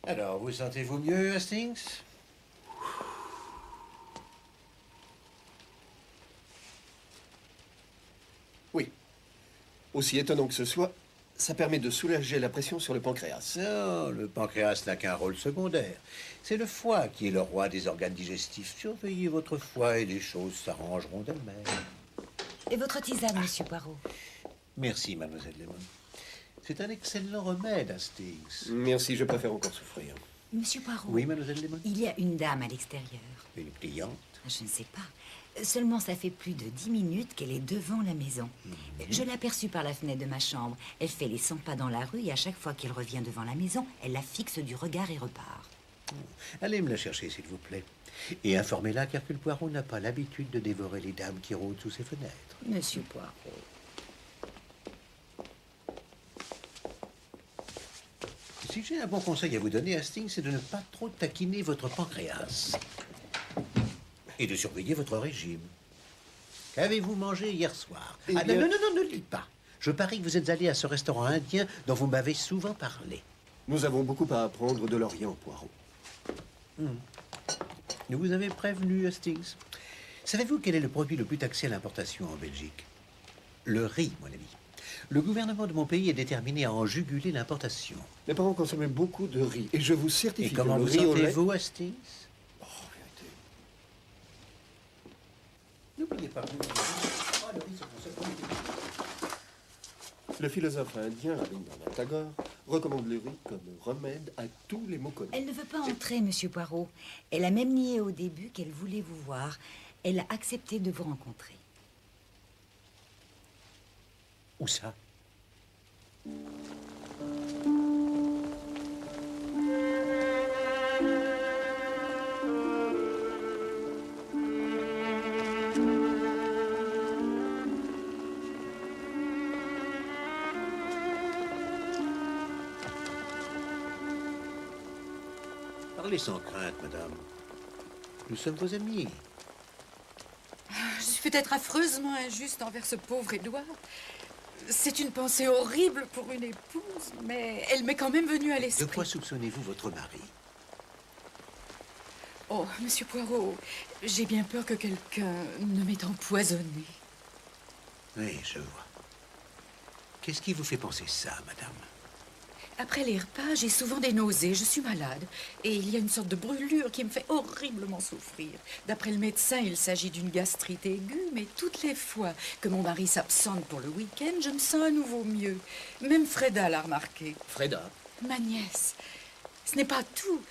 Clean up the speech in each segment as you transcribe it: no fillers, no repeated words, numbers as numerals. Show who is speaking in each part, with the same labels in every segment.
Speaker 1: Alors, vous sentez-vous mieux, Hastings?
Speaker 2: Oui. Aussi étonnant que ce soit, ça permet de soulager la pression sur le pancréas.
Speaker 1: Non, le pancréas n'a qu'un rôle secondaire. C'est le foie qui est le roi des organes digestifs. Surveillez votre foie et les choses s'arrangeront d'elles-mêmes.
Speaker 3: Et votre tisane, monsieur Poirot?
Speaker 1: Merci, mademoiselle Lemon. C'est un excellent remède, Hastings.
Speaker 2: Merci, je préfère encore souffrir.
Speaker 3: Monsieur Poirot?
Speaker 1: Oui, mademoiselle Lemon?
Speaker 3: Il y a une dame à l'extérieur.
Speaker 1: Une cliente?
Speaker 3: Je ne sais pas. Seulement, ça fait plus de 10 minutes qu'elle est devant la maison. Je l'ai aperçue par la fenêtre de ma chambre. Elle fait les 100 pas dans la rue et à chaque fois qu'elle revient devant la maison, elle la fixe du regard et repart.
Speaker 1: Allez me la chercher, s'il vous plaît. Et informez-la qu'Hercule Poirot n'a pas l'habitude de dévorer les dames qui rôdent sous ses fenêtres.
Speaker 3: Monsieur Poirot.
Speaker 1: Si j'ai un bon conseil à vous donner, Hastings, c'est de ne pas trop taquiner votre pancréas. Et de surveiller votre régime. Qu'avez-vous mangé hier soir?
Speaker 2: Eh
Speaker 1: Ah,
Speaker 2: bien-
Speaker 1: non, ne le dites pas. Je parie que vous êtes allé à ce restaurant indien dont vous m'avez souvent parlé.
Speaker 2: Nous avons beaucoup à apprendre de l'Orient, Poirot.
Speaker 1: Nous vous avez prévenu, Hastings. Savez-vous quel est le produit le plus taxé à l'importation en Belgique? Le riz, mon ami. Le gouvernement de mon pays est déterminé à en juguler l'importation.
Speaker 2: Mes parents consommaient beaucoup de riz, et je vous
Speaker 1: Et
Speaker 2: certifie
Speaker 1: comment
Speaker 2: que le
Speaker 1: vous
Speaker 2: riz au lait...
Speaker 1: sentez-vous, Hastings?
Speaker 2: Oh, vérité.
Speaker 1: N'oubliez pas. Oh, le riz se consomme comme il est.
Speaker 2: Le philosophe indien Rabindranath Tagore recommande le riz comme remède à tous les maux connus.
Speaker 3: Elle ne veut pas entrer, monsieur Poirot. Elle a même nié au début qu'elle voulait vous voir. Elle a accepté de vous rencontrer.
Speaker 1: Où ça? Parlez sans crainte, madame. Nous sommes vos amis.
Speaker 4: Je suis peut-être affreusement injuste envers ce pauvre Édouard. C'est une pensée horrible pour une épouse, mais elle m'est quand même venue à
Speaker 1: De
Speaker 4: l'esprit.
Speaker 1: quoi soupçonnez-vous votre mari?
Speaker 4: Oh, monsieur Poirot, j'ai bien peur que quelqu'un ne m'ait empoisonné.
Speaker 1: Oui, je vois. Qu'est-ce qui vous fait penser ça, madame?
Speaker 4: Après les repas, j'ai souvent des nausées, je suis malade. Et il y a une sorte de brûlure qui me fait horriblement souffrir. D'après le médecin, il s'agit d'une gastrite aiguë, mais toutes les fois que mon mari s'absente pour le week-end, je me sens à nouveau mieux. Même Freda l'a remarqué.
Speaker 2: Freda,
Speaker 4: Ma nièce. Ce n'est pas tout.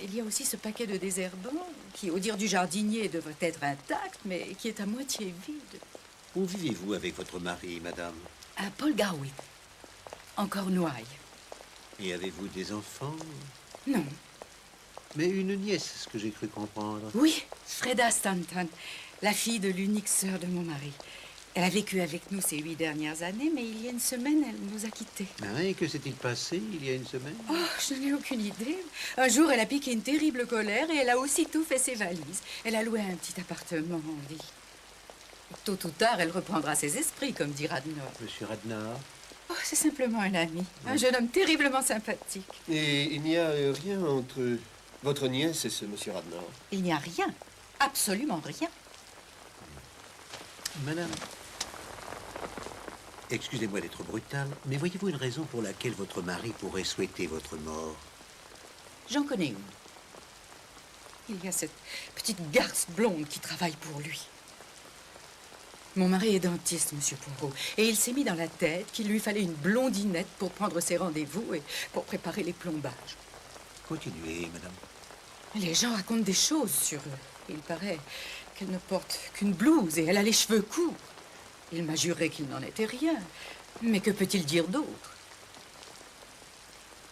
Speaker 4: Il y a aussi ce paquet de désherbants qui, au dire du jardinier, devrait être intact, mais qui est à moitié vide.
Speaker 1: Où vivez-vous avec votre mari, madame?
Speaker 4: À Paul Garwick, en Cornouailles.
Speaker 1: Et avez-vous des enfants?
Speaker 4: Non.
Speaker 1: Mais une nièce, ce que j'ai cru comprendre.
Speaker 4: Oui, Freda Stanton, la fille de l'unique sœur de mon mari. Elle a vécu avec nous ces 8 dernières années, mais il y a une semaine, elle nous a quittés.
Speaker 1: Ah, et que s'est-il passé il y a une semaine?
Speaker 4: Oh, je n'ai aucune idée. Un jour, elle a piqué une terrible colère et elle a aussitôt fait ses valises. Elle a loué un petit appartement en ville. Tôt ou tard, elle reprendra ses esprits, comme dit Radnor.
Speaker 1: Monsieur Radnor?
Speaker 4: Oh, c'est simplement un ami. Un jeune homme terriblement sympathique.
Speaker 2: et il n'y a rien entre votre nièce et ce monsieur Radnor.
Speaker 4: Il n'y a rien. Absolument rien.
Speaker 1: Madame, excusez-moi d'être brutal, mais voyez-vous une raison pour laquelle votre mari pourrait souhaiter votre mort?
Speaker 4: J'en connais une. Il y a cette petite garce blonde qui travaille pour lui. Mon mari est dentiste, monsieur Poirot, et il s'est mis dans la tête qu'il lui fallait une blondinette pour prendre ses rendez-vous et pour préparer les plombages.
Speaker 1: Continuez, madame.
Speaker 4: Les gens racontent des choses sur eux. Il paraît qu'elle ne porte qu'une blouse et elle a les cheveux courts. Il m'a juré qu'il n'en était rien. Mais que peut-il dire d'autre?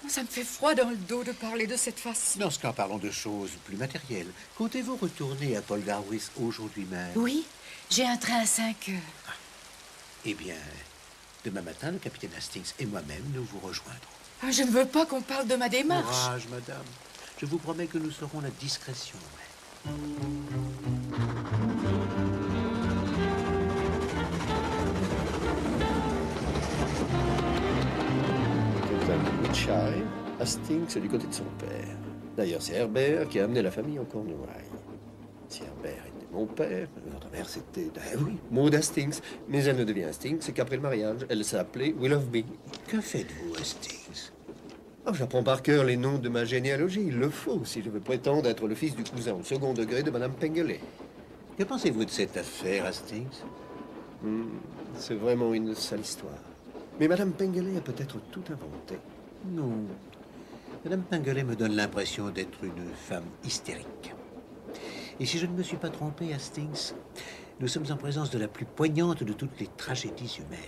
Speaker 4: Ça me fait froid dans le dos de parler de cette façon.
Speaker 1: Dans ce cas, parlons de choses plus matérielles. Comptez-vous retourner à Paul Garwick aujourd'hui même?
Speaker 4: Oui, j'ai un train à 5 heures.
Speaker 1: Eh bien, demain matin, le capitaine Hastings et moi-même, nous vous rejoindrons.
Speaker 4: Ah, je ne veux pas qu'on parle de ma démarche.
Speaker 1: Courage, madame. Je vous promets que nous saurons la discrétion.
Speaker 2: Quelques amis de chai. Hastings, c'est du côté de son père. D'ailleurs, c'est Herbert qui a amené la famille en Cornouailles. Si Herbert était mon père, votre mère c'était... Ah oui, Maud Hastings. Mais elle ne devient Hastings qu'après le mariage. Elle s'appelait Willoughby.
Speaker 1: Que faites-vous, Hastings?
Speaker 2: Oh, j'apprends par cœur les noms de ma généalogie. Il le faut si je veux prétendre être le fils du cousin au second degré de Madame Pengele.
Speaker 1: Que pensez-vous de cette affaire, Hastings?
Speaker 2: C'est vraiment une sale histoire. Mais Madame Pengele a peut-être tout inventé.
Speaker 1: Non. Madame Pengele me donne l'impression d'être une femme hystérique. Et si je ne me suis pas trompé, Hastings, nous sommes en présence de la plus poignante de toutes les tragédies humaines.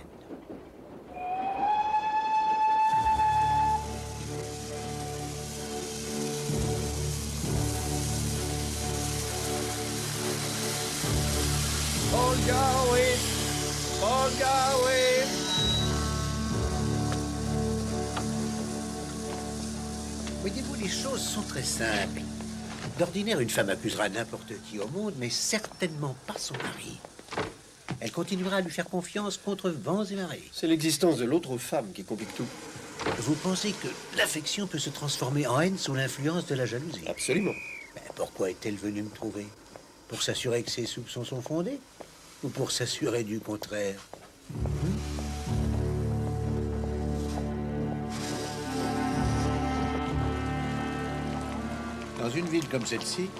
Speaker 1: Voyez-vous, les choses sont très simples. D'ordinaire, une femme accusera n'importe qui au monde, mais certainement pas son mari. Elle continuera à lui faire confiance contre vents et marées.
Speaker 2: C'est l'existence de l'autre femme qui complique tout.
Speaker 1: Vous pensez que l'affection peut se transformer en haine sous l'influence de la jalousie?
Speaker 2: Absolument.
Speaker 1: Ben, pourquoi est-elle venue me trouver? Pour s'assurer que ses soupçons sont fondés? Ou pour s'assurer du contraire? Dans une ville comme celle-ci,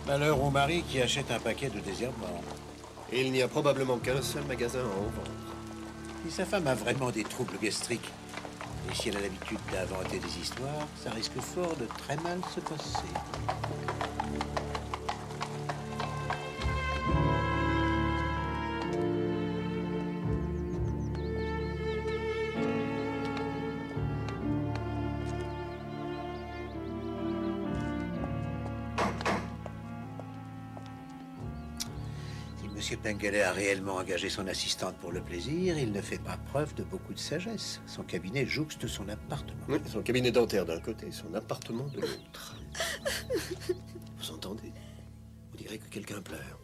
Speaker 1: malheur au mari qui achète un paquet de désherbants.
Speaker 2: Et il n'y a probablement qu'un seul magasin à en vendre.
Speaker 1: Si sa femme a vraiment des troubles gastriques, et si elle a l'habitude d'inventer des histoires, ça risque fort de très mal se passer. Si M. Pengele a réellement engagé son assistante pour le plaisir, il ne fait pas preuve de beaucoup de sagesse. Son cabinet jouxte son appartement.
Speaker 2: Oui, son cabinet dentaire d'un côté, son appartement de l'autre. Vous entendez? On dirait que quelqu'un pleure.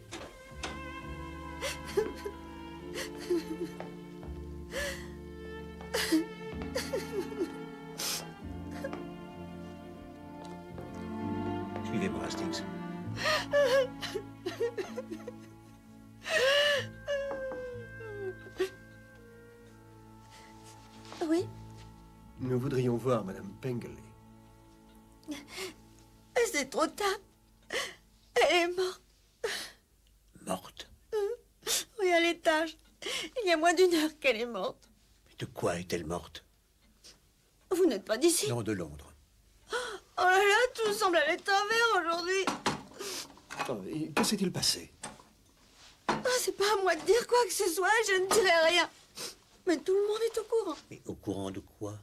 Speaker 1: Suivez-moi, Hastings.
Speaker 5: Oui,
Speaker 2: Nous voudrions voir Madame Pengele.
Speaker 5: c'est trop tard. Elle est morte.
Speaker 1: Morte?
Speaker 5: Oui, à l'étage. Il y a moins d'1 heure qu'elle est morte.
Speaker 1: Mais de quoi est-elle morte?
Speaker 5: Vous n'êtes pas d'ici?
Speaker 1: Non, de Londres.
Speaker 5: Oh là là, tout semble aller de travers aujourd'hui.
Speaker 2: Oh, et que s'est-il passé?
Speaker 5: Ah, c'est pas à moi de dire quoi que ce soit, je ne dirai rien. Mais tout le monde est au courant.
Speaker 1: Mais au courant de quoi?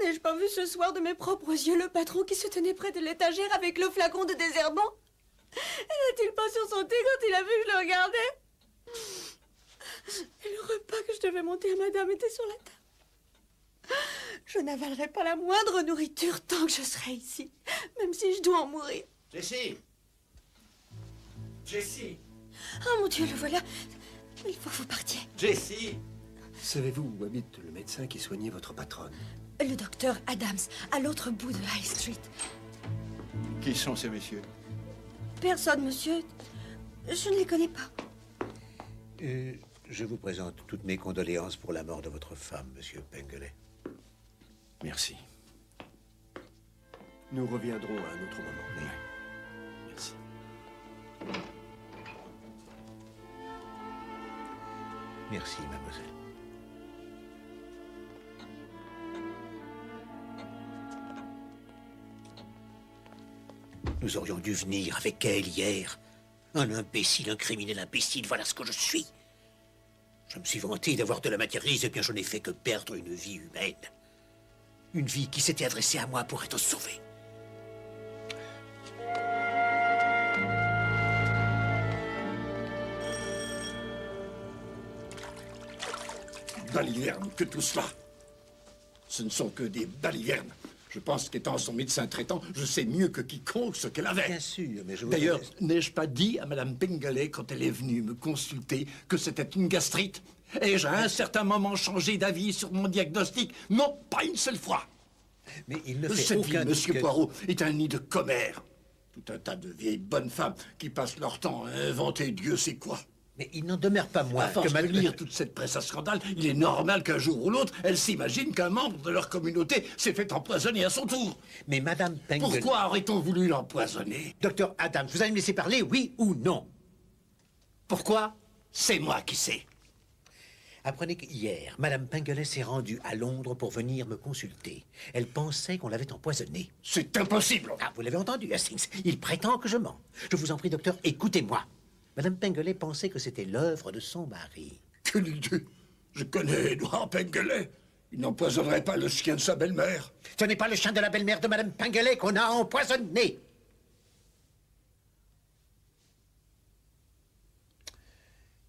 Speaker 5: N'ai-je pas vu ce soir de mes propres yeux le patron qui se tenait près de l'étagère avec le flacon de désherbant? N'a-t-il pas sursauté quand il a vu que je le regardais? Et le repas que je devais monter à madame était sur la table. Je n'avalerai pas la moindre nourriture tant que je serai ici, même si je dois en mourir.
Speaker 1: Jessie! Jessie!
Speaker 5: Ah mon Dieu, le voilà. Il faut que vous partiez.
Speaker 1: Jessie!
Speaker 2: Savez-vous où habite le médecin qui soignait votre patronne?
Speaker 5: Le docteur Adams, à l'autre bout de High Street.
Speaker 6: Qui sont ces messieurs?
Speaker 5: Personne, monsieur. Je ne les connais pas.
Speaker 1: Je vous présente toutes mes condoléances pour la mort de votre femme, monsieur Pengele.
Speaker 6: Merci.
Speaker 2: Nous reviendrons à un autre moment.
Speaker 1: Oui.
Speaker 6: Merci.
Speaker 1: Merci, mademoiselle. Nous aurions dû venir avec elle hier. Un imbécile, un criminel imbécile, voilà ce que je suis. Je me suis vanté d'avoir de la matière grise, et bien je n'ai fait que perdre une vie humaine. Une vie qui s'était adressée à moi pour être sauvée.
Speaker 6: Balivernes que tout cela. Ce ne sont que des balivernes. Je pense qu'étant son médecin traitant, je sais mieux que quiconque ce qu'elle avait.
Speaker 1: Bien sûr, mais je vous...
Speaker 6: D'ailleurs, n'ai-je pas dit à Madame Pengele, quand elle est venue me consulter, que c'était une gastrite? Ai-je à un certain moment changé d'avis sur mon diagnostic? Non, pas une seule fois.
Speaker 1: Mais il ne fait
Speaker 6: Cette vie,
Speaker 1: aucun doute
Speaker 6: monsieur
Speaker 1: que-
Speaker 6: Poirot, est un nid de commères. Tout un tas de vieilles bonnes femmes qui passent leur temps à inventer Dieu sait quoi.
Speaker 1: Mais il n'en demeure pas moins
Speaker 6: À force
Speaker 1: que
Speaker 6: de
Speaker 1: Madame...
Speaker 6: lire toute cette presse à scandale, il est normal qu'un jour ou l'autre, elle s'imagine qu'un membre de leur communauté s'est fait empoisonner à son tour.
Speaker 1: Mais Madame Pengel...
Speaker 6: Pourquoi aurait-on voulu l'empoisonner?
Speaker 1: Docteur Adams, vous allez me laisser parler, oui ou non? Pourquoi?
Speaker 6: C'est moi qui sais.
Speaker 1: Apprenez qu'hier, Madame Pengele s'est rendue à Londres pour venir me consulter. Elle pensait qu'on l'avait empoisonnée.
Speaker 6: C'est impossible.
Speaker 1: Ah, vous l'avez entendu, Hastings. Il prétend que je mens. Je vous en prie, docteur, écoutez-moi. Madame Pengele pensait que c'était l'œuvre de son mari.
Speaker 6: Quelle idée. Je connais Edouard Pengele. Il n'empoisonnerait pas le chien de sa belle-mère.
Speaker 1: Ce n'est pas le chien de la belle-mère de Madame Pengele qu'on a empoisonné.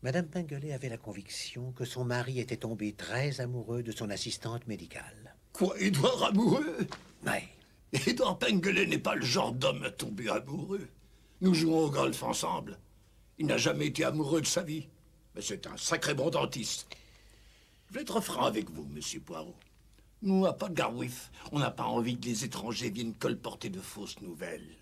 Speaker 1: Madame Pengele avait la conviction que son mari était tombé très amoureux de son assistante médicale.
Speaker 6: Quoi, Edouard amoureux?
Speaker 1: Ouais.
Speaker 6: Edouard Pengele n'est pas le genre d'homme à tomber amoureux. Nous jouons au golf ensemble. Il n'a jamais été amoureux de sa vie. Mais c'est un sacré bon dentiste. Je vais être franc avec vous, monsieur Poirot. Nous, à pas de Garwif, on n'a pas envie que les étrangers viennent colporter de fausses nouvelles.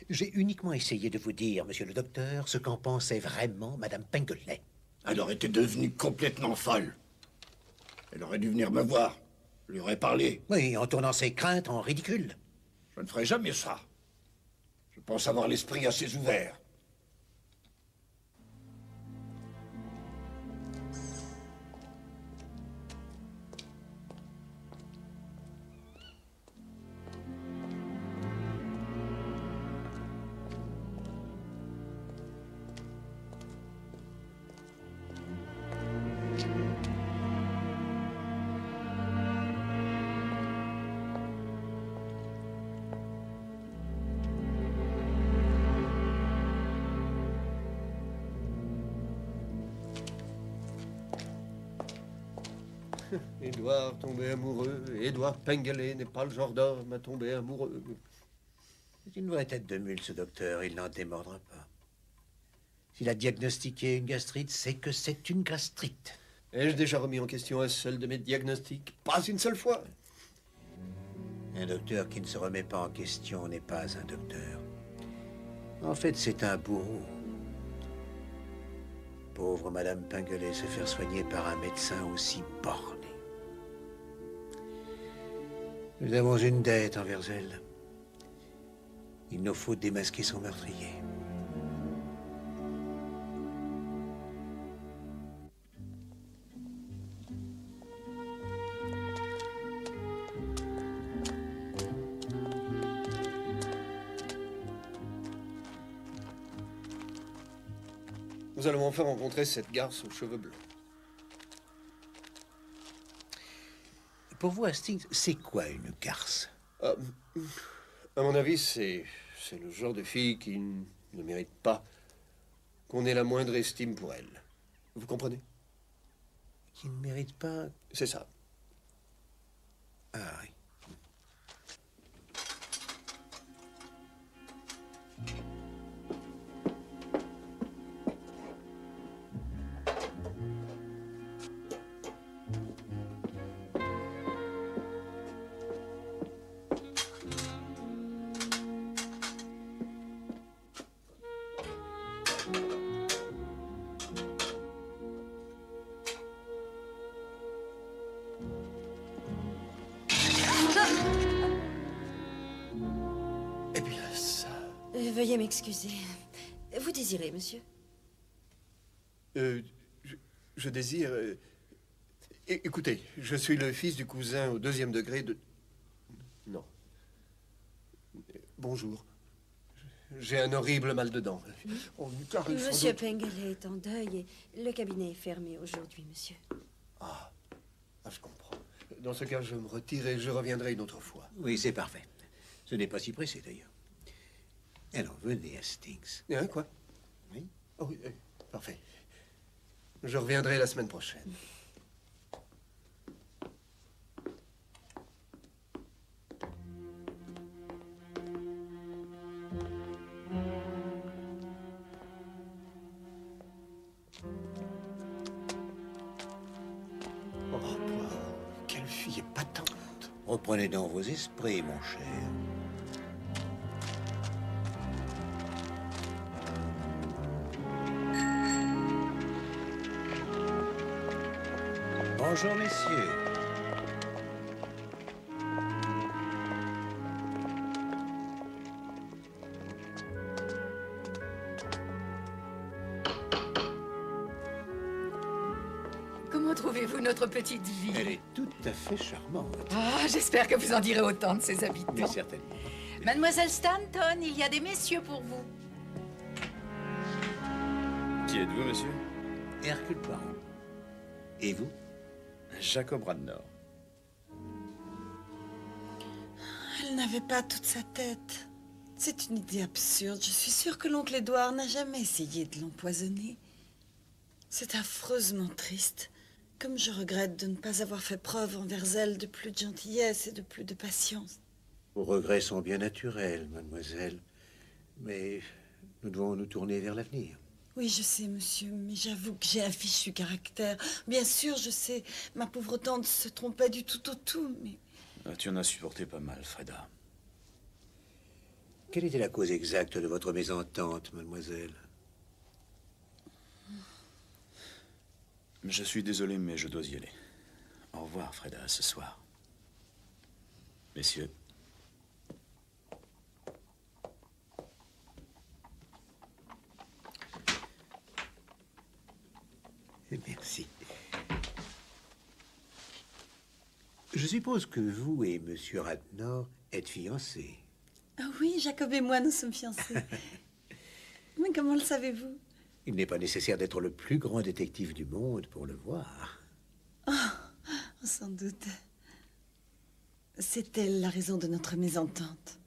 Speaker 1: J'ai uniquement essayé de vous dire, monsieur le docteur, ce qu'en pensait vraiment Madame Pengele.
Speaker 6: Elle aurait été devenue complètement folle. Elle aurait dû venir me voir. Je lui aurais parlé.
Speaker 1: Oui, en tournant ses craintes en ridicule.
Speaker 6: Je ne ferai jamais ça. Je pense avoir l'esprit assez ouvert.
Speaker 2: Édouard tombé amoureux. Édouard Pengele n'est pas le genre d'homme à tomber amoureux.
Speaker 1: C'est une vraie tête de mule, ce docteur. Il n'en démordra pas. S'il a diagnostiqué une gastrite, c'est que c'est une gastrite.
Speaker 2: Ai-je déjà remis en question un seul de mes diagnostics? Pas une seule fois.
Speaker 1: Un docteur qui ne se remet pas en question n'est pas un docteur. En fait, c'est un bourreau. Pauvre Madame Pengele se faire soigner par un médecin aussi borné. Nous avons une dette envers elle. Il nous faut démasquer son meurtrier.
Speaker 2: Nous allons enfin rencontrer cette garce aux cheveux blancs.
Speaker 1: Pour vous, Hastings, c'est quoi une garce?
Speaker 2: Ah, à mon avis, c'est le genre de fille qui ne mérite pas qu'on ait la moindre estime pour elle. Vous comprenez?
Speaker 1: Qui ne mérite pas...
Speaker 2: C'est ça.
Speaker 1: Ah oui.
Speaker 2: Eh bien, ça...
Speaker 5: Veuillez m'excuser. Vous désirez, monsieur?
Speaker 2: Euh, je désire... écoutez, je suis le fils du cousin au 2e degré de... Non. Bonjour. J'ai un horrible mal de dents. On me caresse sans
Speaker 5: Monsieur
Speaker 2: doute.
Speaker 5: Pengele est en deuil et le cabinet est fermé aujourd'hui, monsieur.
Speaker 2: Ah, je comprends. Dans ce cas, je me retire et je reviendrai une autre fois.
Speaker 1: Oui, c'est parfait. Ce n'est pas si pressé, d'ailleurs. Alors, venez, Hastings.
Speaker 2: Hein, quoi?
Speaker 1: Oui.
Speaker 2: Oh, oui, parfait. Je reviendrai la semaine prochaine.
Speaker 1: Reprenez donc vos esprits, mon cher. Bonjour, messieurs.
Speaker 4: Comment trouvez-vous notre petite ville?
Speaker 1: Elle est tout à fait charmante.
Speaker 4: Ah, j'espère que vous en direz autant de ses habitants.
Speaker 1: Mais certainement.
Speaker 4: Mademoiselle Stanton, il y a des messieurs pour vous.
Speaker 7: Qui êtes-vous, monsieur?
Speaker 1: Hercule Poirot. Et vous?
Speaker 7: Jacob Radnor.
Speaker 5: Elle n'avait pas toute sa tête. C'est une idée absurde. Je suis sûre que l'oncle Édouard n'a jamais essayé de l'empoisonner. C'est affreusement triste. Comme je regrette de ne pas avoir fait preuve envers elle de plus de gentillesse et de plus de patience.
Speaker 1: Vos regrets sont bien naturels, mademoiselle. Mais nous devons nous tourner vers l'avenir.
Speaker 5: Oui, je sais, monsieur, mais j'avoue que j'ai un fichu caractère. Bien sûr, je sais, ma pauvre tante se trompait du tout au tout, mais...
Speaker 7: Ah, tu en as supporté pas mal, Freda.
Speaker 1: Quelle était la cause exacte de votre mésentente, mademoiselle?
Speaker 7: Je suis désolé, mais je dois y aller. Au revoir, Freda, à ce soir. Messieurs.
Speaker 1: Merci. Je suppose que vous et Monsieur Radnor êtes fiancés.
Speaker 5: Ah oui, Jacob et moi, nous sommes fiancés. Mais comment le savez-vous?
Speaker 1: Il n'est pas nécessaire d'être le plus grand détective du monde pour le voir.
Speaker 5: Oh, sans doute. C'est elle la raison de notre mésentente.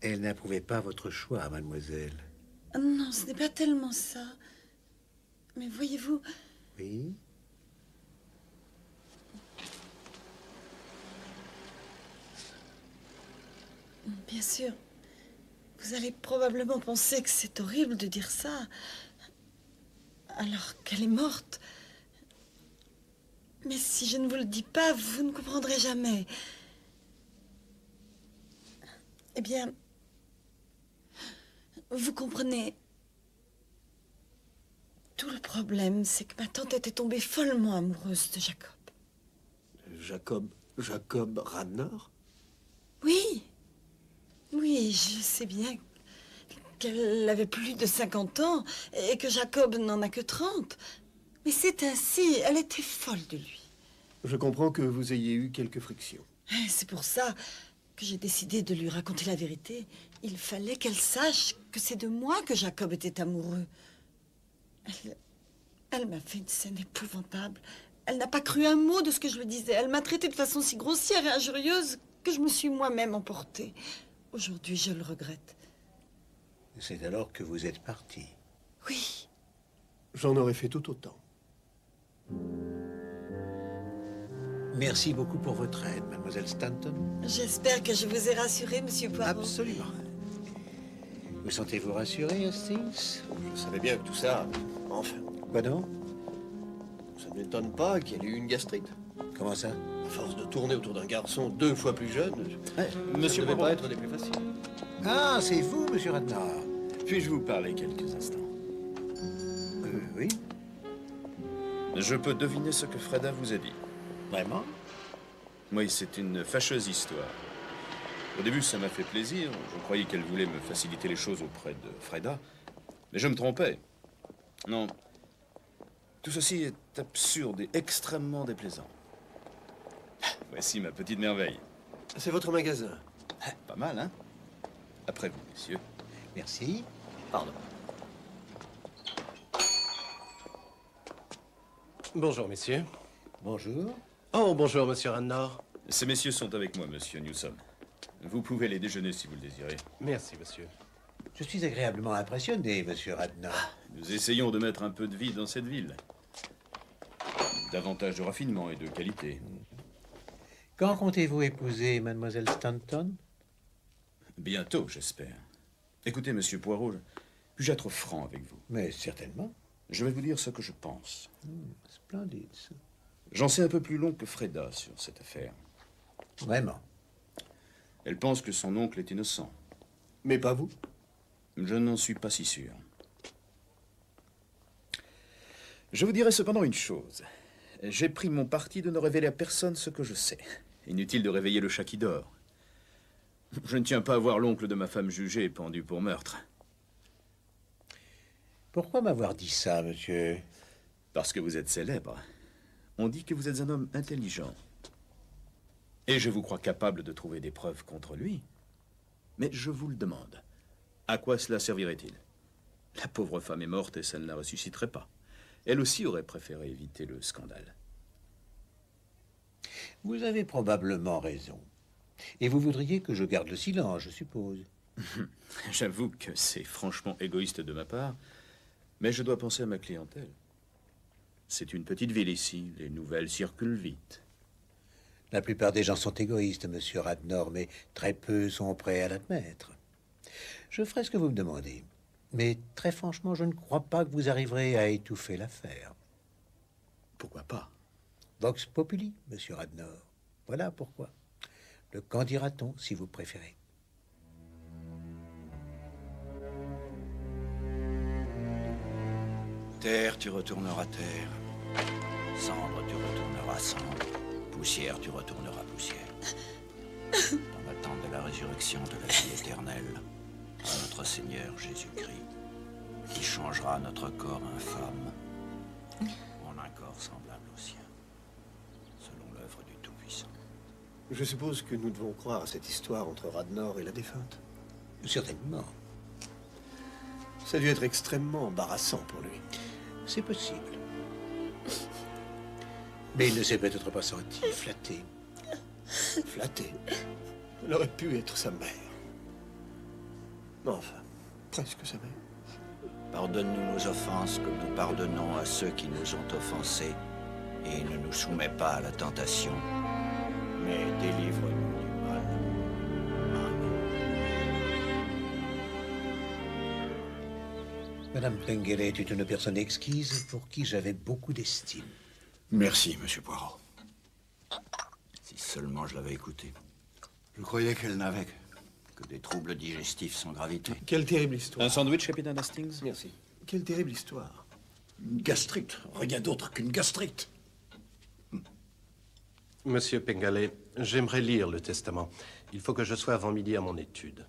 Speaker 1: Elle n'approuvait pas votre choix, mademoiselle.
Speaker 5: Ah non, ce n'est pas tellement ça. Mais voyez-vous,
Speaker 1: Oui?
Speaker 5: bien sûr, vous allez probablement penser que c'est horrible de dire ça, alors qu'elle est morte. Mais si je ne vous le dis pas, vous ne comprendrez jamais. Eh bien, vous comprenez, tout le problème, c'est que ma tante était tombée follement amoureuse de Jacob.
Speaker 2: Jacob Radnor?
Speaker 5: Oui, oui, je sais bien qu'elle avait plus de 50 ans et que Jacob n'en a que 30. Mais c'est ainsi, elle était folle de lui.
Speaker 2: Je comprends que vous ayez eu quelques frictions.
Speaker 5: Et c'est pour ça que j'ai décidé de lui raconter la vérité. Il fallait qu'elle sache que c'est de moi que Jacob était amoureux. Elle m'a fait une scène épouvantable. Elle n'a pas cru un mot de ce que je lui disais. Elle m'a traité de façon si grossière et injurieuse que je me suis moi-même emportée. Aujourd'hui, je le regrette.
Speaker 1: C'est alors que vous êtes parti.
Speaker 5: Oui,
Speaker 2: J'en aurais fait tout autant.
Speaker 1: Merci beaucoup pour votre aide, mademoiselle Stanton.
Speaker 5: j'espère que je vous ai rassuré, monsieur Poirot.
Speaker 1: Absolument. Vous sentez-vous rassuré, Hastings?
Speaker 2: Je savais bien que tout ça... Enfin,
Speaker 1: Quoi donc?
Speaker 2: ça ne m'étonne pas qu'il ait eu une gastrite.
Speaker 1: Comment ça?
Speaker 2: À force de tourner autour d'un garçon 2 fois plus jeune,
Speaker 7: Monsieur
Speaker 2: ça ne devait
Speaker 7: Poirot,
Speaker 2: pas être des plus faciles.
Speaker 1: Ah, c'est vous, monsieur Radnor.
Speaker 7: puis-je vous parler quelques instants?
Speaker 1: Oui?
Speaker 7: Je peux deviner ce que Freda vous a dit.
Speaker 1: Vraiment?
Speaker 7: Oui, c'est une fâcheuse histoire. Au début, ça m'a fait plaisir. Je croyais qu'elle voulait me faciliter les choses auprès de Freda. Mais je me trompais. Non. Tout ceci est absurde et extrêmement déplaisant. Voici ma petite merveille.
Speaker 2: C'est votre magasin.
Speaker 7: Pas mal, hein? Après vous, messieurs.
Speaker 1: Merci.
Speaker 2: Pardon.
Speaker 8: Bonjour, messieurs.
Speaker 1: Bonjour.
Speaker 8: Oh, bonjour, monsieur Radnor.
Speaker 7: Ces messieurs sont avec moi, monsieur Newsom. Vous pouvez les déjeuner si vous le désirez.
Speaker 8: Merci, monsieur.
Speaker 1: Je suis agréablement impressionné, monsieur Radnor.
Speaker 7: Nous essayons de mettre un peu de vie dans cette ville. Davantage de raffinement et de qualité.
Speaker 1: Quand comptez-vous épouser mademoiselle Stanton?
Speaker 7: Bientôt, j'espère. Écoutez, monsieur Poirot, puis-je être franc avec vous?
Speaker 1: Mais certainement.
Speaker 7: Je vais vous dire ce que je pense.
Speaker 1: Splendide, ça.
Speaker 7: J'en sais un peu plus long que Freda sur cette affaire.
Speaker 2: Vraiment.
Speaker 7: Elle pense que son oncle est innocent.
Speaker 2: Mais pas vous.
Speaker 7: Je n'en suis pas si sûr. Je vous dirai cependant une chose. J'ai pris mon parti de ne révéler à personne ce que je sais. Inutile de réveiller le chat qui dort. Je ne tiens pas à voir l'oncle de ma femme jugé et pendu pour meurtre.
Speaker 2: Pourquoi m'avoir dit ça, monsieur?
Speaker 7: Parce que vous êtes célèbre. On dit que vous êtes un homme intelligent. Et je vous crois capable de trouver des preuves contre lui. Mais je vous le demande. À quoi cela servirait-il? La pauvre femme est morte et ça ne la ressusciterait pas. Elle aussi aurait préféré éviter le scandale.
Speaker 2: Vous avez probablement raison. Et vous voudriez que je garde le silence, je suppose.
Speaker 7: J'avoue que c'est franchement égoïste de ma part, mais je dois penser à ma clientèle. C'est une petite ville ici, les nouvelles circulent vite.
Speaker 2: La plupart des gens sont égoïstes, monsieur Radnor, mais très peu sont prêts à l'admettre. Je ferai ce que vous me demandez. Mais très franchement, je ne crois pas que vous arriverez à étouffer l'affaire.
Speaker 7: Pourquoi pas?
Speaker 2: Vox populi, monsieur Radnor. Voilà pourquoi. Le qu'en dira-t-on, si vous préférez.
Speaker 9: Terre, tu retourneras terre. Cendre, tu retourneras cendre. Poussière, tu retourneras poussière. Dans l'attente de la résurrection de la vie éternelle, à notre Seigneur Jésus-Christ, qui changera notre corps infâme en un corps semblable au sien, selon l'œuvre du Tout-Puissant.
Speaker 2: Je suppose que nous devons croire à cette histoire entre Radnor et la défunte. Certainement. Ça a dû être extrêmement embarrassant pour lui. C'est possible. Mais il ne s'est peut-être pas senti flatté. Flatté? Elle aurait pu être sa mère. Enfin, presque sa mère.
Speaker 9: Pardonne-nous nos offenses comme nous pardonnons à ceux qui nous ont offensés, et ne nous soumets pas à la tentation, mais délivre-nous du mal.
Speaker 2: Madame Pengele était une personne exquise pour qui j'avais beaucoup d'estime.
Speaker 6: Merci, monsieur Poirot.
Speaker 9: Si seulement je l'avais écoutée.
Speaker 6: Je croyais qu'elle n'avait
Speaker 9: Que des troubles digestifs sans gravité.
Speaker 2: Quelle terrible histoire.
Speaker 7: Un sandwich, capitaine Hastings?
Speaker 2: Merci. Quelle terrible histoire.
Speaker 6: une gastrite, rien d'autre qu'une gastrite.
Speaker 8: Monsieur Pengale, j'aimerais lire le testament. Il faut que je sois avant midi à mon étude.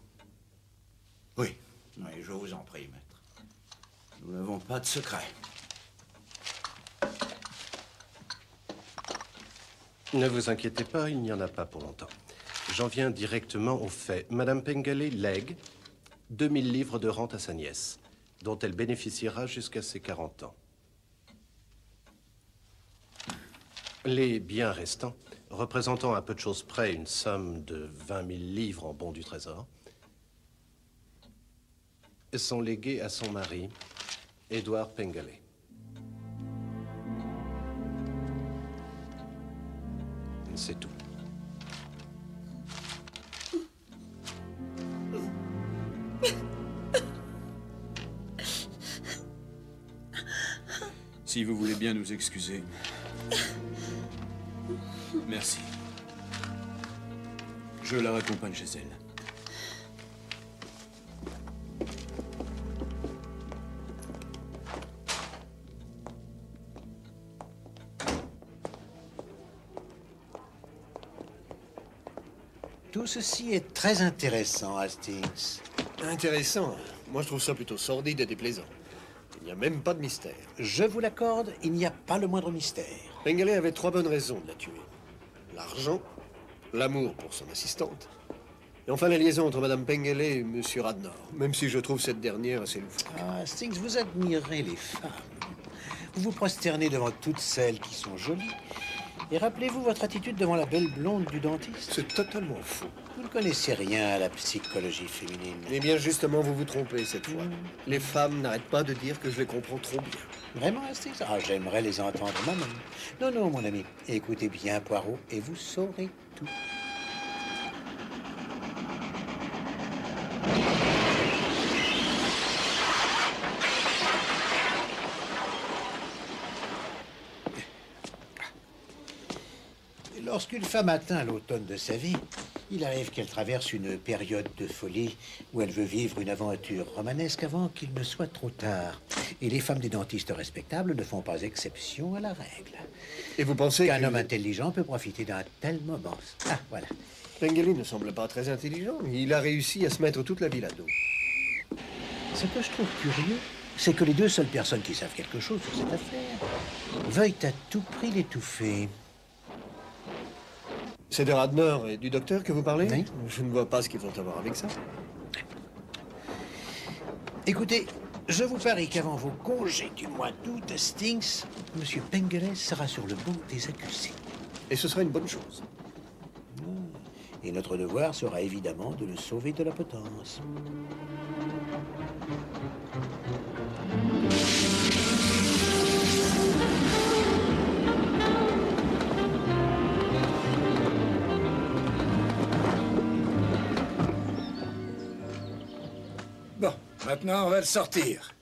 Speaker 6: Oui.
Speaker 9: Oui, je vous en prie, maître. Nous n'avons pas de secret.
Speaker 8: Ne vous inquiétez pas, il n'y en a pas pour longtemps. J'en viens directement au fait. Madame Pengale lègue 2000 livres de rente à sa nièce, dont elle bénéficiera jusqu'à ses 40 ans. Les biens restants, représentant à peu de choses près une somme de 20 000 livres en bons du trésor, sont légués à son mari, Édouard Pengale. C'est tout.
Speaker 7: Si vous voulez bien nous excuser. Merci. Je la raccompagne chez elle.
Speaker 2: Tout ceci est très intéressant, Hastings.
Speaker 10: Intéressant. Moi, je trouve ça plutôt sordide et déplaisant. Il n'y a même pas de mystère.
Speaker 2: Je vous l'accorde, il n'y a pas le moindre mystère.
Speaker 10: Pengale avait 3 bonnes raisons de la tuer. L'argent, l'amour pour son assistante, et enfin la liaison entre Madame Pengale et Monsieur Radnor, même si je trouve cette dernière assez loufoque.
Speaker 2: Ah, Hastings, vous admirez les femmes. Vous vous prosternez devant toutes celles qui sont jolies. Et rappelez-vous votre attitude devant la belle blonde du dentiste.
Speaker 10: C'est totalement faux.
Speaker 2: Vous ne connaissez rien à la psychologie féminine.
Speaker 10: Eh bien, justement, vous vous trompez cette fois. Les femmes n'arrêtent pas de dire que je les comprends trop bien.
Speaker 2: Vraiment, Hastings? Ah, j'aimerais les entendre moi-même. Non, non, mon ami. Écoutez bien Poirot et vous saurez tout.
Speaker 1: Lorsqu'une femme atteint l'automne de sa vie, il arrive qu'elle traverse une période de folie où elle veut vivre une aventure romanesque avant qu'il ne soit trop tard. Et les femmes des dentistes respectables ne font pas exception à la règle.
Speaker 10: Et vous pensez
Speaker 1: Qu'un
Speaker 10: que...
Speaker 1: homme intelligent peut profiter d'un tel moment. Ah, voilà.
Speaker 10: Pengele ne semble pas très intelligent. Il a réussi à se mettre toute la ville à dos.
Speaker 1: Ce que je trouve curieux, c'est que les deux seules personnes qui savent quelque chose sur cette affaire veuillent à tout prix l'étouffer.
Speaker 10: C'est de Radnor et du docteur que vous parlez?
Speaker 1: Oui.
Speaker 10: Je ne vois pas ce qu'ils ont à voir avec ça.
Speaker 1: Écoutez, je vous parie qu'avant vos congés du mois d'août, Hastings, M. Pengele sera sur le banc des accusés.
Speaker 10: Et ce sera une bonne chose.
Speaker 1: Et notre devoir sera évidemment de le sauver de la potence.
Speaker 6: Bon, maintenant on va le sortir.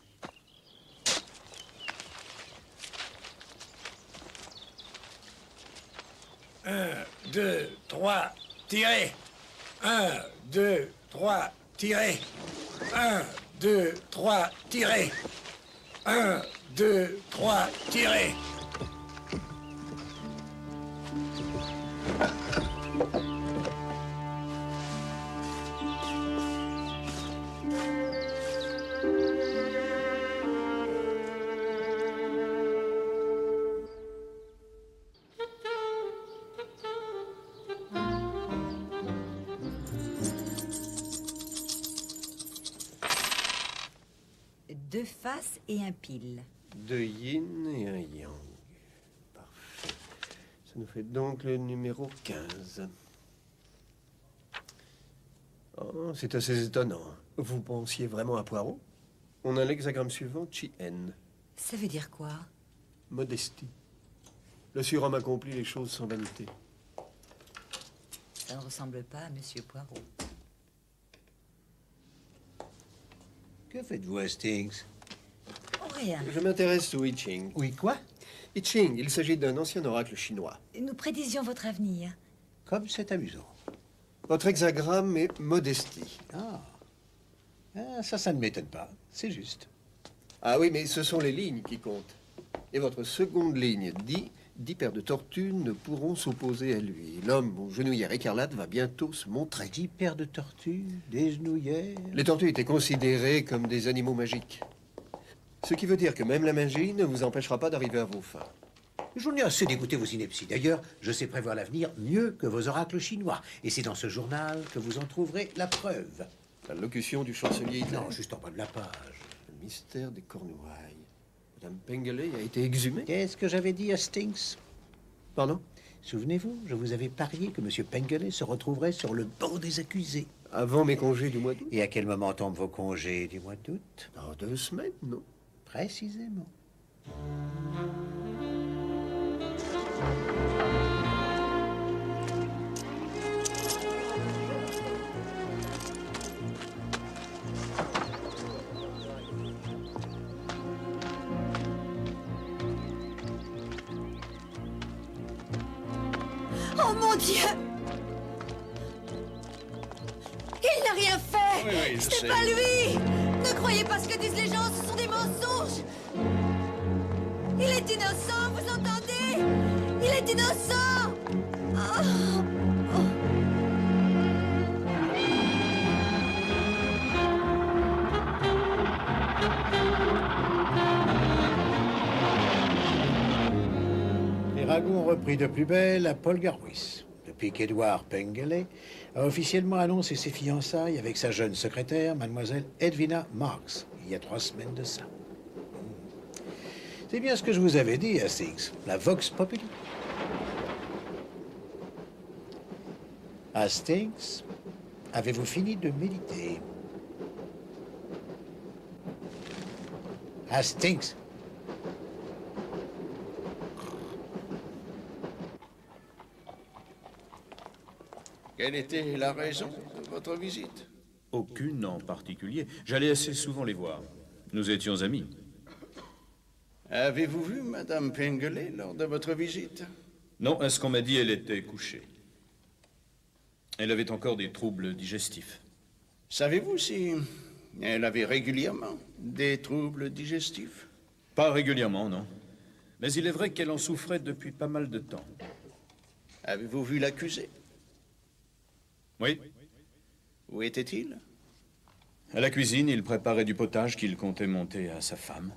Speaker 6: Un, deux, trois, tirez. 1, 2, 3, tirez. 1, 2, 3, tirez. 1, 2, 3, tirez.
Speaker 3: Deux faces et un pile.
Speaker 10: Deux yin et un yang. Parfait. Ça nous fait donc le numéro 15. Oh, c'est assez étonnant. Vous pensiez vraiment à Poirot? On a l'hexagramme suivant, Chi-En.
Speaker 3: Ça veut dire quoi?
Speaker 10: Modestie. Le surhomme accomplit les choses sans vanité.
Speaker 3: Ça ne ressemble pas à Monsieur Poirot.
Speaker 1: Que faites-vous, Hastings?
Speaker 3: Oh, rien.
Speaker 10: Je m'intéresse au I Ching.
Speaker 1: Oui, quoi?
Speaker 10: I Ching, il s'agit d'un ancien oracle chinois.
Speaker 3: Nous prédisions votre avenir.
Speaker 1: Comme c'est amusant.
Speaker 10: Votre hexagramme est modestie.
Speaker 1: Ça ne m'étonne pas. C'est juste.
Speaker 10: Ah oui, mais ce sont les lignes qui comptent. Et votre seconde ligne dit 10 paires de tortues ne pourront s'opposer à lui. L'homme aux genouillères écarlates va bientôt se montrer.
Speaker 1: 10 paires de tortues, des genouillères...
Speaker 10: Les tortues étaient considérées comme des animaux magiques. Ce qui veut dire que même la magie ne vous empêchera pas d'arriver à vos fins.
Speaker 1: J'en ai assez d'écouter vos inepties. D'ailleurs, je sais prévoir l'avenir mieux que vos oracles chinois. Et c'est dans ce journal que vous en trouverez la preuve.
Speaker 10: La locution du chancelier Hitler.
Speaker 1: Non, juste en bas de la page.
Speaker 10: Le mystère des Cornouailles. Madame Pengele a été exhumée.
Speaker 1: Qu'est-ce que j'avais dit, Hastings?
Speaker 10: Pardon?
Speaker 1: Souvenez-vous, je vous avais parié que M. Pengele se retrouverait sur le banc des accusés.
Speaker 10: Avant mes congés du mois d'août?
Speaker 1: Et à quel moment tombent vos congés du mois d'août?
Speaker 10: Dans 2 semaines, non?
Speaker 1: Précisément.
Speaker 11: Oh mon Dieu! Il n'a rien fait!
Speaker 7: Oui, je
Speaker 11: C'est
Speaker 7: sais.
Speaker 11: pas lui! Ne croyez pas ce que disent les gens, ce sont des mensonges! Il est innocent, vous entendez? Il est innocent! Oh.
Speaker 1: Les ragots ont repris de plus belle à Paul Garwis, depuis qu'Edouard Pengele a officiellement annoncé ses fiançailles avec sa jeune secrétaire, mademoiselle Edwina Marks, il y a 3 semaines de ça. C'est bien ce que je vous avais dit, Hastings, la Vox Populi. Hastings, avez-vous fini de méditer? Hastings?
Speaker 9: Quelle était la raison de votre visite?
Speaker 7: Aucune en particulier. J'allais assez souvent les voir. Nous étions amis.
Speaker 9: Avez-vous vu Madame Pengele lors de votre visite?
Speaker 7: Non, à ce qu'on m'a dit, elle était couchée. Elle avait encore des troubles digestifs.
Speaker 9: Savez-vous si elle avait régulièrement des troubles digestifs?
Speaker 7: Pas régulièrement, non. Mais il est vrai qu'elle en souffrait depuis pas mal de temps.
Speaker 9: Avez-vous vu l'accusé?
Speaker 7: Oui.
Speaker 9: Où était-il?
Speaker 7: À la cuisine, il préparait du potage qu'il comptait monter à sa femme.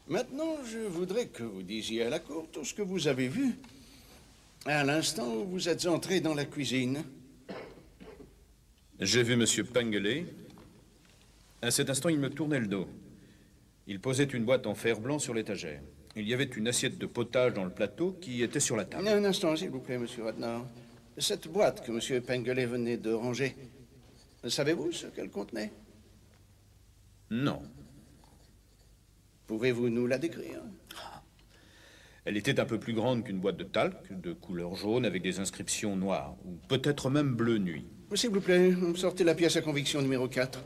Speaker 9: Maintenant, je voudrais que vous disiez à la cour tout ce que vous avez vu à l'instant où vous êtes entré dans la cuisine.
Speaker 7: J'ai vu M. Pengele. À cet instant, il me tournait le dos. Il posait une boîte en fer blanc sur l'étagère. Il y avait une assiette de potage dans le plateau qui était sur la table.
Speaker 9: Un instant, s'il vous plaît, Monsieur Radnor. Cette boîte que M. Pengele venait de ranger, savez-vous ce qu'elle contenait?
Speaker 7: Non.
Speaker 9: Pouvez-vous nous la décrire?
Speaker 7: Elle était un peu plus grande qu'une boîte de talc, de couleur jaune avec des inscriptions noires, ou peut-être même bleu nuit.
Speaker 9: S'il vous plaît, sortez la pièce à conviction numéro 4.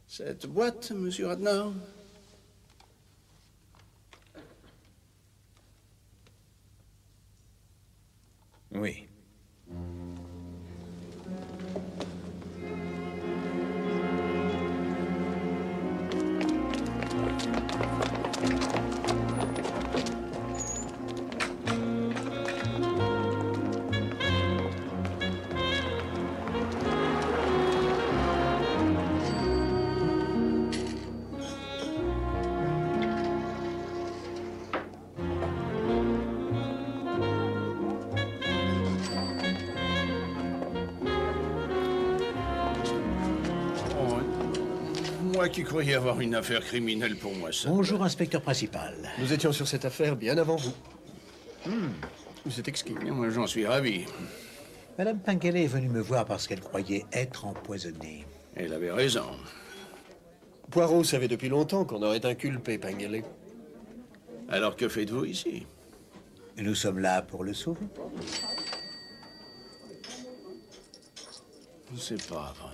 Speaker 9: Cette boîte, Monsieur Radnor?
Speaker 7: Oui.
Speaker 9: Moi qui croyais avoir une affaire criminelle pour moi seul.
Speaker 1: Bonjour, inspecteur principal.
Speaker 10: Nous étions sur cette affaire bien avant vous. C'est exquis.
Speaker 9: Moi, j'en suis ravi.
Speaker 1: Madame Pengele est venue me voir parce qu'elle croyait être empoisonnée.
Speaker 9: Elle avait raison.
Speaker 10: Poirot savait depuis longtemps qu'on aurait inculpé Pengele.
Speaker 9: Alors que faites-vous ici?
Speaker 1: Nous sommes là pour le sauver.
Speaker 9: C'est pas vrai.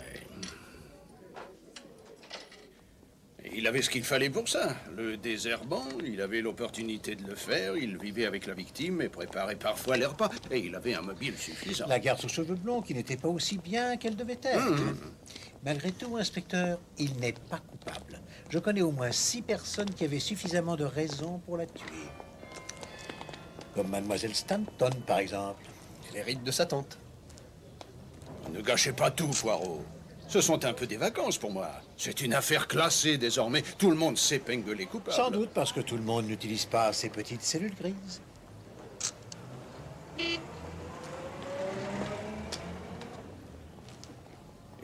Speaker 9: Il avait ce qu'il fallait pour ça. Le désherbant, il avait l'opportunité de le faire, il vivait avec la victime et préparait parfois les repas. Et il avait un mobile suffisant.
Speaker 1: La garde aux cheveux blonds qui n'était pas aussi bien qu'elle devait être. Malgré tout, inspecteur, il n'est pas coupable. Je connais au moins 6 personnes qui avaient suffisamment de raisons pour la tuer. Comme mademoiselle Stanton, par exemple.
Speaker 10: Les rites de sa tante.
Speaker 9: Ne gâchez pas tout, Poirot. Ce sont un peu des vacances pour moi. C'est une affaire classée désormais. Tout le monde sait Pengele coupable.
Speaker 1: Sans doute parce que tout le monde n'utilise pas ces petites cellules grises.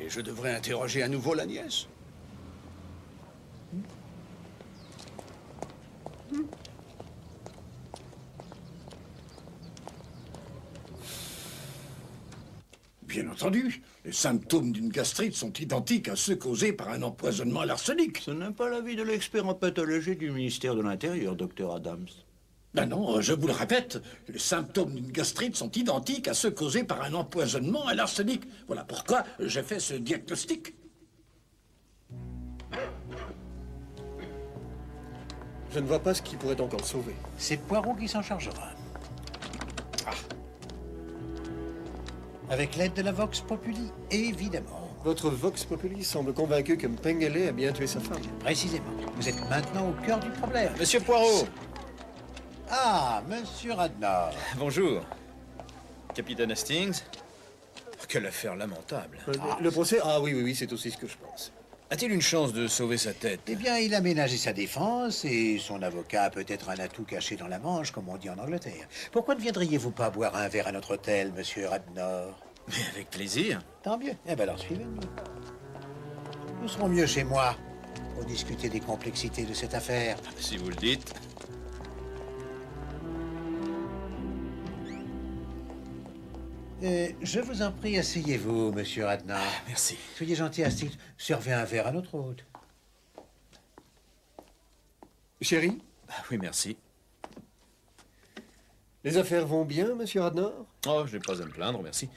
Speaker 9: Et je devrais interroger à nouveau la nièce.
Speaker 6: Bien entendu, les symptômes d'une gastrite sont identiques à ceux causés par un empoisonnement à l'arsenic.
Speaker 9: Ce n'est pas l'avis de l'expert en pathologie du ministère de l'Intérieur, docteur Adams.
Speaker 6: Ben non, je vous le répète, les symptômes d'une gastrite sont identiques à ceux causés par un empoisonnement à l'arsenic. Voilà pourquoi j'ai fait ce diagnostic.
Speaker 10: Je ne vois pas ce qui pourrait encore le sauver.
Speaker 1: C'est Poirot qui s'en chargera. Avec l'aide de la Vox Populi, évidemment.
Speaker 10: Votre Vox Populi semble convaincu que Pengele a bien tué sa femme.
Speaker 1: Précisément. Vous êtes maintenant au cœur du problème.
Speaker 7: Monsieur Poirot!
Speaker 1: Ah, monsieur Radnor.
Speaker 7: Bonjour. Capitaine Hastings. Quelle affaire lamentable.
Speaker 10: Le procès? Ah oui, c'est aussi ce que je pense.
Speaker 7: A-t-il une chance de sauver sa tête?
Speaker 1: Eh bien, il a ménagé sa défense et son avocat peut être un atout caché dans la manche, comme on dit en Angleterre. Pourquoi ne viendriez-vous pas boire un verre à notre hôtel, monsieur Radnor?
Speaker 7: Mais avec plaisir.
Speaker 1: Tant mieux. Eh bien, alors suivez-nous. Nous serons mieux chez moi pour discuter des complexités de cette affaire.
Speaker 7: Si vous le dites.
Speaker 1: Je vous en prie, asseyez-vous, monsieur Radnor.
Speaker 7: Merci.
Speaker 1: Soyez gentil, Hastings. Servez un verre à notre hôte.
Speaker 10: Chérie,
Speaker 7: Oui, merci.
Speaker 10: Les affaires vont bien, monsieur Radnor?
Speaker 7: Oh, je n'ai pas à me plaindre, merci.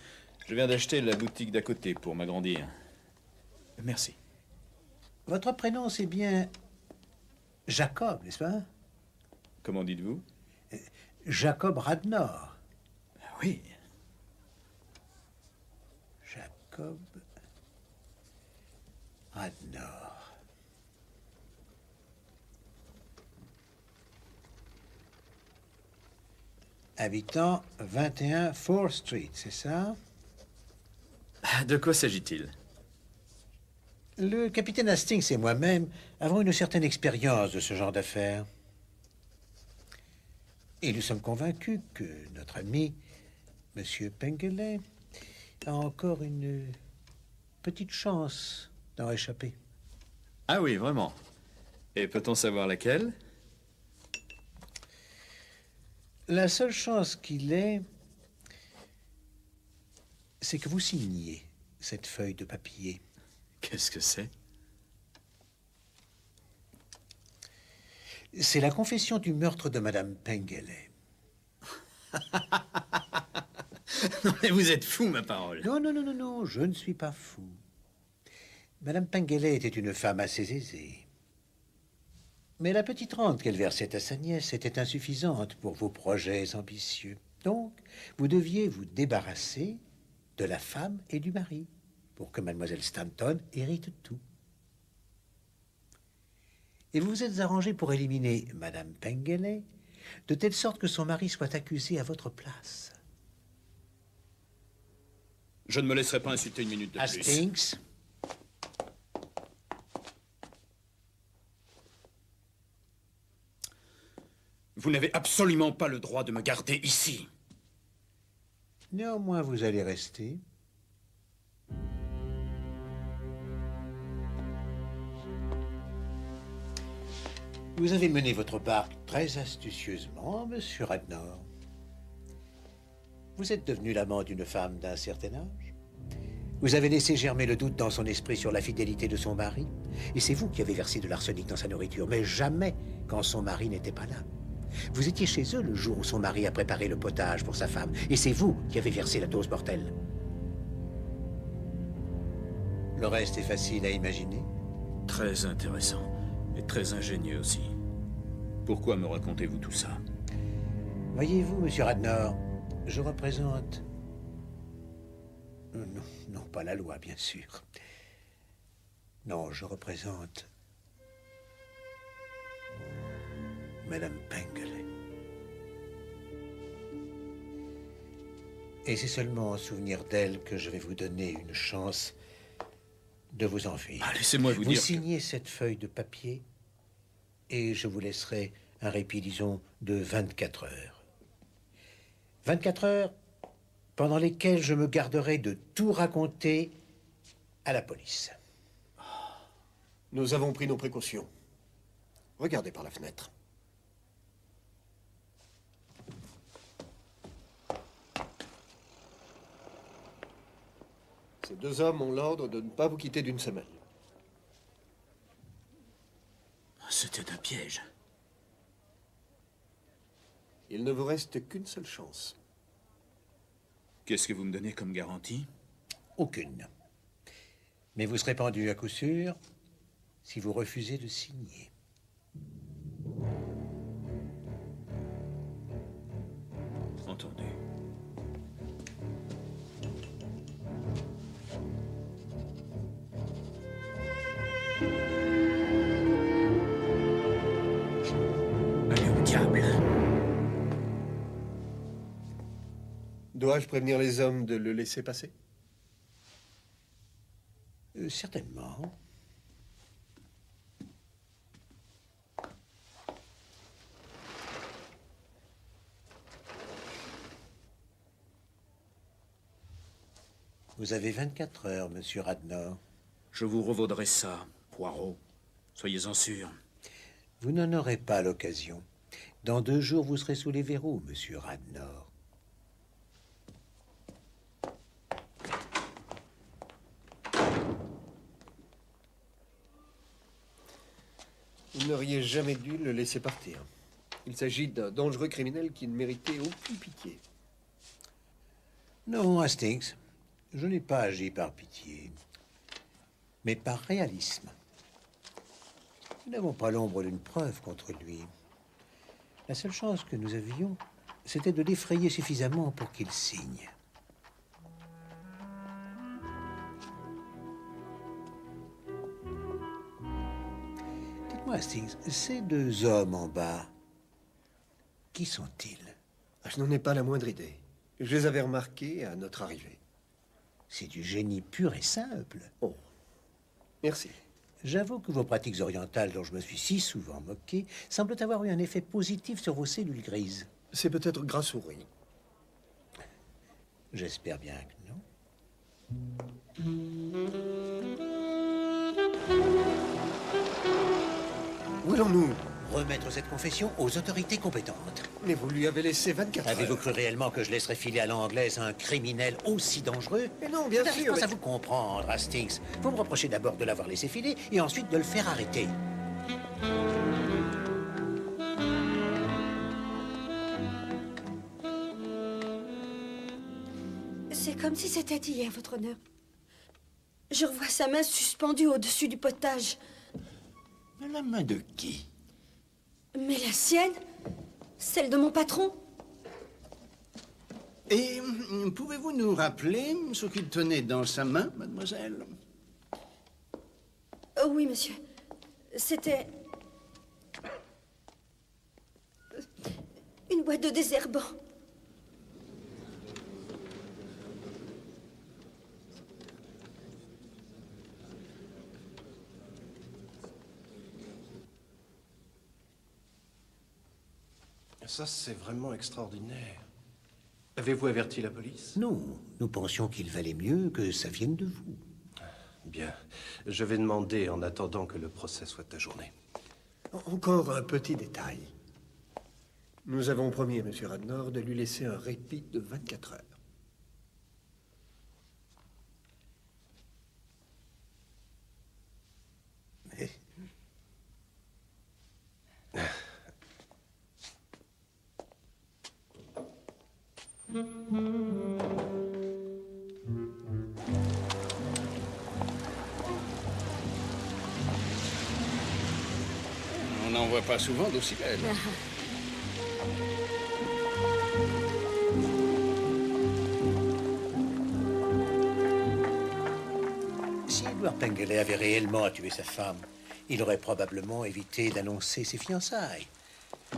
Speaker 7: Je viens d'acheter la boutique d'à côté pour m'agrandir. Merci.
Speaker 1: Votre prénom, c'est bien Jacob, n'est-ce pas?
Speaker 7: Comment dites-vous?
Speaker 1: Jacob Radnor.
Speaker 7: Oui.
Speaker 1: Jacob Radnor. Habitant 21 4th Street, c'est ça?
Speaker 7: De quoi s'agit-il?
Speaker 1: Le capitaine Hastings et moi-même avons une certaine expérience de ce genre d'affaires. Et nous sommes convaincus que notre ami, M. Pengele, a encore une petite chance d'en échapper.
Speaker 7: Ah oui, vraiment. Et peut-on savoir laquelle?
Speaker 1: La seule chance qu'il ait, c'est que vous signiez cette feuille de papier.
Speaker 7: Qu'est-ce que c'est?
Speaker 1: C'est la confession du meurtre de Madame Pengele.
Speaker 7: Non, mais vous êtes fou, ma parole.
Speaker 1: Non, non, non, non, non, je ne suis pas fou. Madame Pengele était une femme assez aisée. Mais la petite rente qu'elle versait à sa nièce était insuffisante pour vos projets ambitieux. Donc, vous deviez vous débarrasser de la femme et du mari pour que mademoiselle Stanton hérite tout. Et vous vous êtes arrangé pour éliminer Madame Pengele de telle sorte que son mari soit accusé à votre place.
Speaker 7: Je ne me laisserai pas insulter une minute de plus.
Speaker 1: Hastings,
Speaker 7: Vous n'avez absolument pas le droit de me garder ici.
Speaker 1: néanmoins vous allez rester. Vous avez mené votre barque très astucieusement, monsieur Radnor. Vous êtes devenu l'amant d'une femme d'un certain âge. Vous avez laissé germer le doute dans son esprit sur la fidélité de son mari. Et c'est vous qui avez versé de l'arsenic dans sa nourriture, mais jamais quand son mari n'était pas là. Vous étiez chez eux le jour où son mari a préparé le potage pour sa femme. Et c'est vous qui avez versé la dose mortelle. Le reste est facile à imaginer.
Speaker 7: Très intéressant. Et très ingénieux aussi. Pourquoi me racontez-vous tout ça?
Speaker 1: Voyez-vous, monsieur Radnor, je représente... Non, non, pas la loi, bien sûr. Non, je représente... Madame Pengele. Et c'est seulement en souvenir d'elle que je vais vous donner une chance de vous enfuir.
Speaker 7: Ah, laissez-moi vous dire
Speaker 1: Vous signez cette feuille de papier et je vous laisserai un répit, disons, de 24 heures. 24 heures pendant lesquelles je me garderai de tout raconter à la police.
Speaker 10: Nous avons pris nos précautions. Regardez par la fenêtre. Ces deux hommes ont l'ordre de ne pas vous quitter d'une semaine.
Speaker 7: C'était un piège.
Speaker 10: Il ne vous reste qu'une seule chance.
Speaker 7: Qu'est-ce que vous me donnez comme garantie?
Speaker 1: Aucune. Mais vous serez pendu à coup sûr si vous refusez de signer.
Speaker 7: Entendu.
Speaker 1: Allez au diable.
Speaker 10: Dois-je prévenir les hommes de le laisser passer?
Speaker 1: Certainement. Vous avez 24 heures, monsieur Radnor.
Speaker 7: Je vous revaudrai ça, Poirot. Soyez-en sûr.
Speaker 1: Vous n'en aurez pas l'occasion. Dans 2 jours, vous serez sous les verrous, monsieur Radnor.
Speaker 10: Vous n'auriez jamais dû le laisser partir. Il s'agit d'un dangereux criminel qui ne méritait aucune pitié.
Speaker 1: Non, Hastings, je n'ai pas agi par pitié, mais par réalisme. Nous n'avons pas l'ombre d'une preuve contre lui. La seule chance que nous avions, c'était de l'effrayer suffisamment pour qu'il signe. Dites-moi, Hastings, ces deux hommes en bas, qui sont-ils?
Speaker 10: Je n'en ai pas la moindre idée. Je les avais remarqués à notre arrivée.
Speaker 1: C'est du génie pur et simple.
Speaker 10: Oh, merci.
Speaker 1: J'avoue que vos pratiques orientales, dont je me suis si souvent moqué, semblent avoir eu un effet positif sur vos cellules grises.
Speaker 10: C'est peut-être grâce au riz.
Speaker 1: J'espère bien que non.
Speaker 10: Où allons-nous?
Speaker 1: Remettre cette confession aux autorités compétentes.
Speaker 10: Mais vous lui avez laissé 24 heures.
Speaker 1: Avez-vous cru réellement que je laisserais filer à l'anglaise un criminel aussi dangereux?
Speaker 10: Mais non, bien
Speaker 1: Je n'arrive
Speaker 10: sûr.
Speaker 1: pas à vous comprendre, Hastings. Vous me reprochez d'abord de l'avoir laissé filer et ensuite de le faire arrêter.
Speaker 11: C'est comme si c'était hier, votre honneur. Je revois sa main suspendue au-dessus du potage.
Speaker 9: Mais la main de qui?
Speaker 11: Mais la sienne? Celle de mon patron?
Speaker 9: Et pouvez-vous nous rappeler ce qu'il tenait dans sa main, mademoiselle?
Speaker 11: Oh oui, monsieur. C'était... une boîte de désherbant.
Speaker 8: Ça, c'est vraiment extraordinaire. Avez-vous averti la police?
Speaker 1: Non, nous pensions qu'il valait mieux que ça vienne de vous.
Speaker 8: Bien. Je vais demander en attendant que le procès soit ajourné.
Speaker 10: Encore un petit détail. Nous avons promis à M. Radnor de lui laisser un répit de 24 heures.
Speaker 1: Mais...
Speaker 9: On n'en voit pas souvent d'aussi belle.
Speaker 1: Si Edward Pengele avait réellement tué sa femme, il aurait probablement évité d'annoncer ses fiançailles.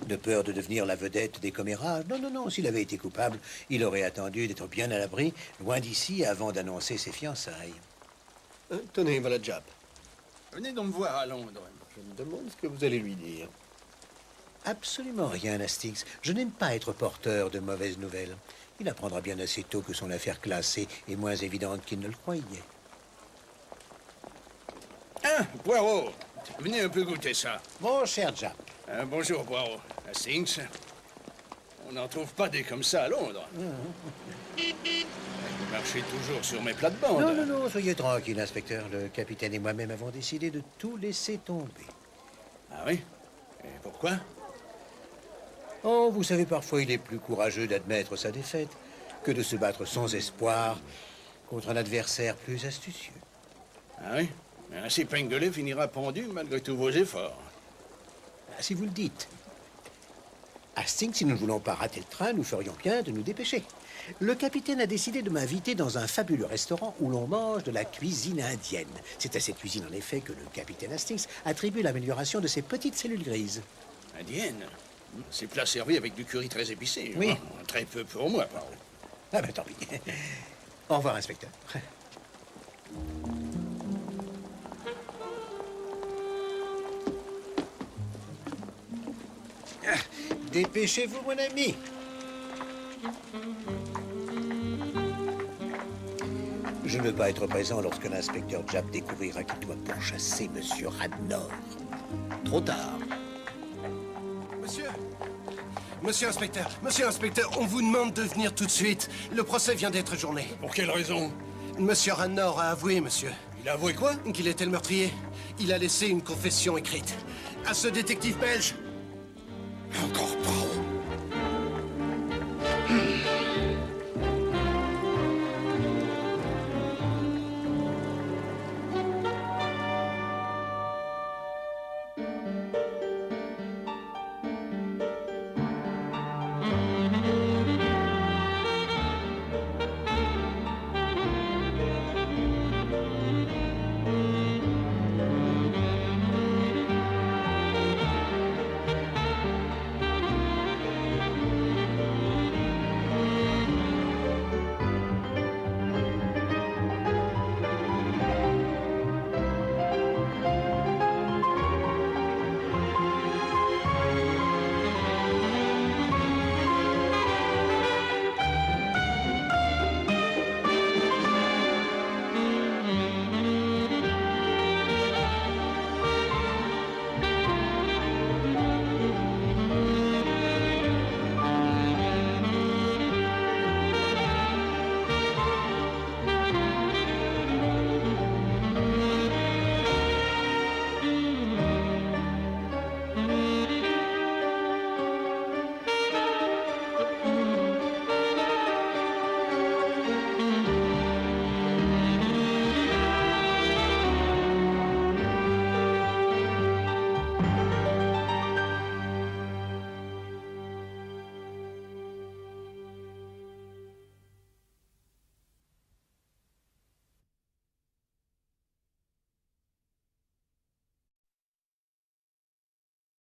Speaker 1: De peur de devenir la vedette des commérages. Non, non, non, s'il avait été coupable, il aurait attendu d'être bien à l'abri, loin d'ici, avant d'annoncer ses fiançailles.
Speaker 10: Tenez, voilà Jap.
Speaker 9: Venez donc me voir à Londres.
Speaker 10: Je me demande ce que vous allez lui dire.
Speaker 1: Absolument rien, Hastings. Je n'aime pas être porteur de mauvaises nouvelles. Il apprendra bien assez tôt que son affaire classée est moins évidente qu'il ne le croyait.
Speaker 9: Ah, Poirot, venez un peu goûter ça.
Speaker 1: Mon cher Jap.
Speaker 9: Bonjour, Poirot. Hastings. On n'en trouve pas des comme ça à Londres. Vous marchez toujours sur mes plates-bandes.
Speaker 1: Non, non, non, soyez tranquille, inspecteur. Le capitaine et moi-même avons décidé de tout laisser tomber.
Speaker 9: Ah oui? Et pourquoi?
Speaker 1: Oh, vous savez, parfois, il est plus courageux d'admettre sa défaite que de se battre sans espoir contre un adversaire plus astucieux.
Speaker 9: Ah oui? Ainsi, Pengele finira pendu malgré tous vos efforts.
Speaker 1: Si vous le dites. Hastings, si nous ne voulons pas rater le train, nous ferions bien de nous dépêcher. Le capitaine a décidé de m'inviter dans un fabuleux restaurant où l'on mange de la cuisine indienne. C'est à cette cuisine, en effet, que le capitaine Hastings attribue l'amélioration de ses petites cellules grises.
Speaker 9: Indienne? Ces plats servis avec du curry très épicé.
Speaker 1: Oui.
Speaker 9: Oh, très peu pour moi, Poirot.
Speaker 1: Ah ben tant pis. Au revoir, inspecteur. Dépêchez-vous, mon ami. Je ne veux pas être présent lorsque l'inspecteur Jap découvrira qu'il doit pourchasser M. Radnor. Trop tard.
Speaker 8: Monsieur inspecteur, on vous demande de venir tout de suite. Le procès vient d'être ajourné.
Speaker 9: Pour quelle raison?
Speaker 8: Monsieur Radnor a avoué, monsieur.
Speaker 9: Il a avoué quoi?
Speaker 8: Qu'il était le meurtrier. Il a laissé une confession écrite. À ce détective belge.
Speaker 9: Encore